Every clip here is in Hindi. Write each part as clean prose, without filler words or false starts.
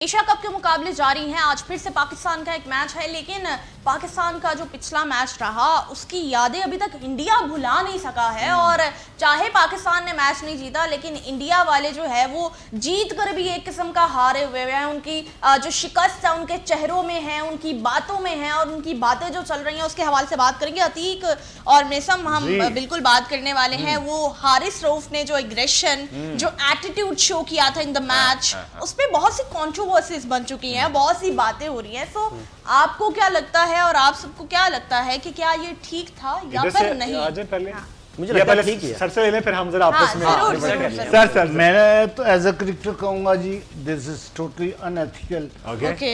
एशिया कप के मुकाबले जारी हैं। आज फिर से पाकिस्तान का एक मैच है, लेकिन पाकिस्तान का जो पिछला मैच रहा उसकी यादें अभी तक इंडिया भुला नहीं सका है। और चाहे पाकिस्तान ने मैच नहीं जीता, लेकिन इंडिया वाले जो है वो जीत कर भी एक किस्म का हारे हुए हैं। उनकी जो शिकस्त है उनके चेहरों में है, उनकी बातों में है, और उनकी बातें जो चल रही हैं उसके हवाले से बात करेंगे। अतीक और मेसम हम बिल्कुल बात करने वाले हैं। वो हारिस रऊफ ने जो एग्रेशन, जो एटीट्यूड शो किया था इन द मैच, उस पर बहुत सी कंट्रोवर्सीज बन चुकी हैं, बहुत सी बातें हो रही हैं। तो आपको क्या लगता है और आप सबको क्या लगता है कि क्या ये ठीक था या फिर नहीं? मुझे लगता है ठीक है। सर से ले लें, फिर हम जरा आपस में सर मैं तो एज अ क्रिकेटर कहूंगा जी, दिस इज टोटली अनएथिकल।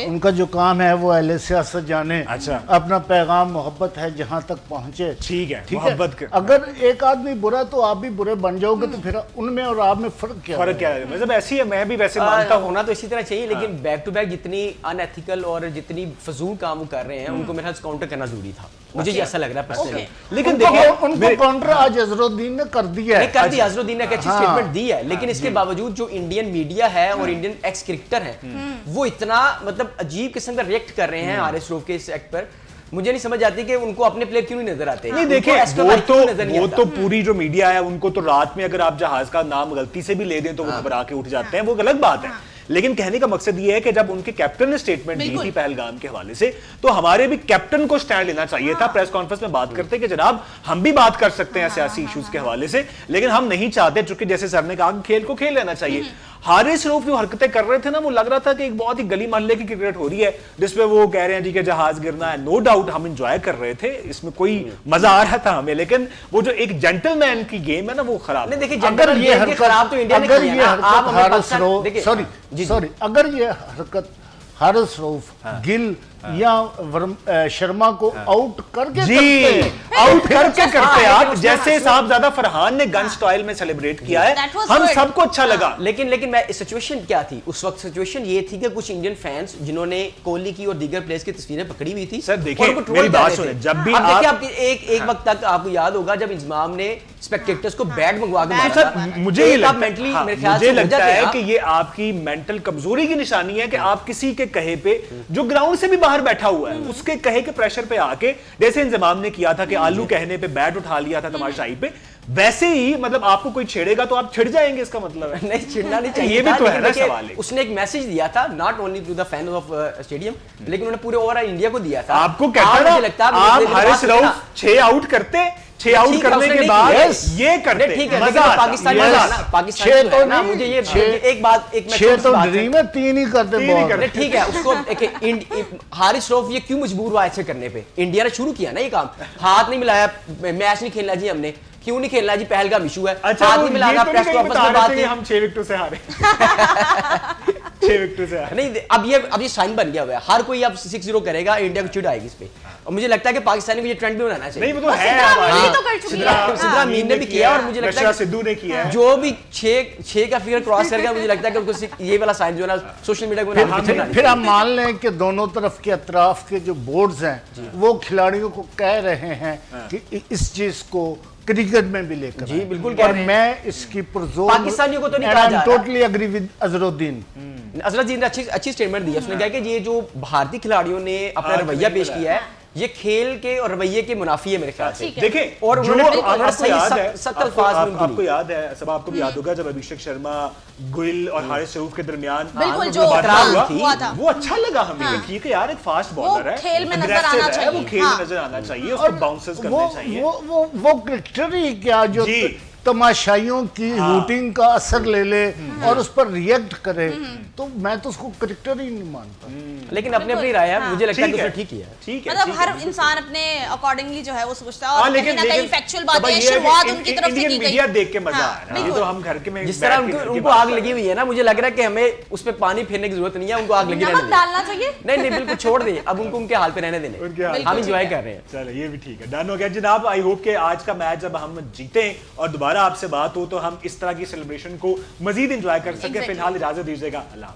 उनका जो काम है वो अहले सियासत जाने। अच्छा, अपना पैगाम मोहब्बत है जहां तक पहुंचे, ठीक है, मोहब्बत है। अगर एक आदमी बुरा तो आप भी बुरे बन जाओगे, तो फिर उनमें और आप में फर्क क्या है? मतलब ऐसी है, मैं भी वैसे मानता हूं। होना तो इसी तरह चाहिए, लेकिन बैक टू बैक जितनी अनएथिकल और जितनी फजूल काम कर रहे हैं उनको मेरे ख्याल काउंटर करना जरूरी था। मुझे ऐसा लग रहा है पर्सनली। लेकिन देखिए उनको काउंटर आज अजरुद्दीन ने कर दिया है। कर दिया, अजरुद्दीन ने एक अच्छी स्टेटमेंट दी है, लेकिन इसके बावजूद जो इंडियन मीडिया है और इंडियन एक्स क्रिकेटर है वो इतना मतलब अजीब किस्म का रिएक्ट कर रहे हैं हारिस रऊफ के इस एक्ट पर। मुझे नहीं समझ आती कि उनको अपने प्लेयर क्यों नहीं नजर आते। नहीं देखिए, वो तो पूरी जो मीडिया है उनको तो रात में अगर आप जहाज का नाम गलती से भी ले दें तो वो घबरा के उठ जाते हैं, वो गलत बात है। लेकिन कहने का मकसद ये है कि जब उनके कैप्टन ने स्टेटमेंट दी थी पहलगाम के हवाले से, तो हमारे भी कैप्टन को स्टैंड लेना चाहिए था। प्रेस कॉन्फ्रेंस में बात करते कि जनाब हम भी बात कर सकते हैं सियासी इश्यूज के हवाले से, लेकिन हम नहीं चाहते, चूंकि जैसे सर ने कहा खेल को खेल लेना चाहिए। हारिस रऊफ जो हरकतें कर रहे थे ना, वो लग रहा था कि एक बहुत ही गली मोहल्ले की क्रिकेट हो रही है, जिसपे वो कह रहे हैं जी कि जहाज गिरना है। नो डाउट हम एंजॉय कर रहे थे, इसमें कोई मजा आ रहा था हमें, लेकिन वो जो एक जेंटलमैन की गेम है ना वो खराब। नहीं देखिए, अगर ये खराब तो इंडिया ने किया है। आप हारिस रऊफ सॉरी अगर ये हरकत हारिस रऊफ, गिल या शर्मा को आउट करके करते आप, जैसे साहबजादा फरहान ने गन स्टाइल में सेलिब्रेट किया है, हम सबको अच्छा लगा। लेकिन मैं सिचुएशन क्या थी उस वक्त? सिचुएशन ये थी कि कुछ इंडियन फैंस जिन्होंने कोहली की और दीगर प्लेयर्स की तस्वीरें पकड़ी हुई थी। सर देखिए मेरी बात सुनिए, जब भी आप एक वक्त तक आपको याद होगा जब इंजमाम ने स्पेक्टेटर्स को बैट मंगवा के मारा था। मुझे लगता है कि ये आपकी मेंटल कमजोरी की निशानी है कि आप किसी के कहे पे, जो ग्राउंड से भी बाहर बैठा हुआ है, उसके कहे के प्रेशर पे आके, जैसे इंजमाम ने किया था कि आलू कहने पे बैट उठा लिया था तमाशाई पे, वैसे ही मतलब आपको कोई छेड़ेगा तो आप छिड़ जाएंगे, इसका मतलब है। नहीं, छिड़ना नहीं चाहिए। ये भी तो है ना सवाल। उसने एक मैसेज दिया था, not only to the fans of stadium, लेकिन उन्होंने पूरे ओवरऑल इंडिया को दिया था। आपको कहता लगता है आप हारिस रऊफ 6 आउट करते, 6 आउट करने के बाद ये करते, ठीक है, पाकिस्तान तो ना, मुझे ये एक बात, एक मैं तो ड्रीम है 3 ही करते, ठीक है। उसको हारिस रऊफ ये क्यों मजबूर हुआ ऐसे करने पे? इंडिया ने शुरू किया ना ये काम, हाथ नहीं मिलाया, मैच नहीं खेलना जी हमने, क्यों नहीं खेलना जी, पहलगाम इशू है। अच्छा, हाथ नहीं मिलाना, प्रेस कॉन्फ्रेंस में बात की हम 6 विकेटों से हारे। 6 विकेटों से हारे। नहीं, अब ये साइन बन गया हुआ है, हर कोई अब 6-0 करेगा, इंडिया को चिढ़ आएगी इस पे। और मुझे लगता है कि पाकिस्तान को ये ट्रेंड भी बनाना चाहिए। नहीं, वो तो है, सिद्रा अमीन ने भी किया, और मुझे लगता है सिद्धू ने किया, जो भी 6 का फिगर क्रॉस करेगा, मुझे लगता है कि उनको ये वाला साइन जो है ना सोशल मीडिया को फिर हम मान लें कि दोनों तरफ के अतराफ के जो बोर्ड्स हैं वो खिलाड़ियों को कह रहे हैं कि इस चीज को क्रिकेट में भी लेकर, जी बिल्कुल, और मैं इसकी पुरजोर पाकिस्तानियों को तो नहीं कहा जा रहा। Totally agree with Azharuddin. Azharuddin ने अच्छी स्टेटमेंट दी है। उसने कहा कि ये जो भारतीय खिलाड़ियों ने अपना रवैया पेश किया है, ये खेल के और रवैये के मुनाफी है मेरे ख्याल से। देखिए, और आपको याद है, सब आपको भी याद होगा जब अभिषेक शर्मा, गिल और हारिस रऊफ के दरमियान जो हुआ था, वो अच्छा लगा हमें। ठीक है यार, एक फास्ट बॉलर है, खेल में नजर आना चाहिए, वो खेल में नजर आना चाहिए, उसको बाउंसर्स करने चाहिए। वो क्रिकेटर ही क्या जो तमाशाइयों की रूटीन का असर ले ले और उस पर रिएक्ट करे, तो मैं तो उसको क्रिकेटर ही नहीं मानता। लेकिन अपनी राय है, मुझे लगता है कि ठीक ही है। ठीक है, मतलब हर इंसान अपने अकॉर्डिंगली जो है वो सोचता है, और कहीं ना कहीं फैक्चुअल बातें शुरुआत उनकी तरफ से की गई। देख के मजा आ रहा है। ये तो हम घर के में जिस तरह उनको आग लगी हुई है ना, मुझे लग रहा है कि हमें उस पर पानी फेरने की जरूरत नहीं है, उनको आग लगी रहने डालना चाहिए। नहीं, बिल्कुल छोड़ दे, अब उनको उनके हाल पे रहने देने, हम एंजॉय कर रहे हैं। चलो ये भी ठीक है, डन हो गया जनाब। आई होप कि आज का मैच जब हम जीते और दोबारा आपसे बात हो तो हम इस तरह की सेलिब्रेशन को मजीद एंजॉय कर सके। फिलहाल इजाजत दीजिएगा, अल्लाह।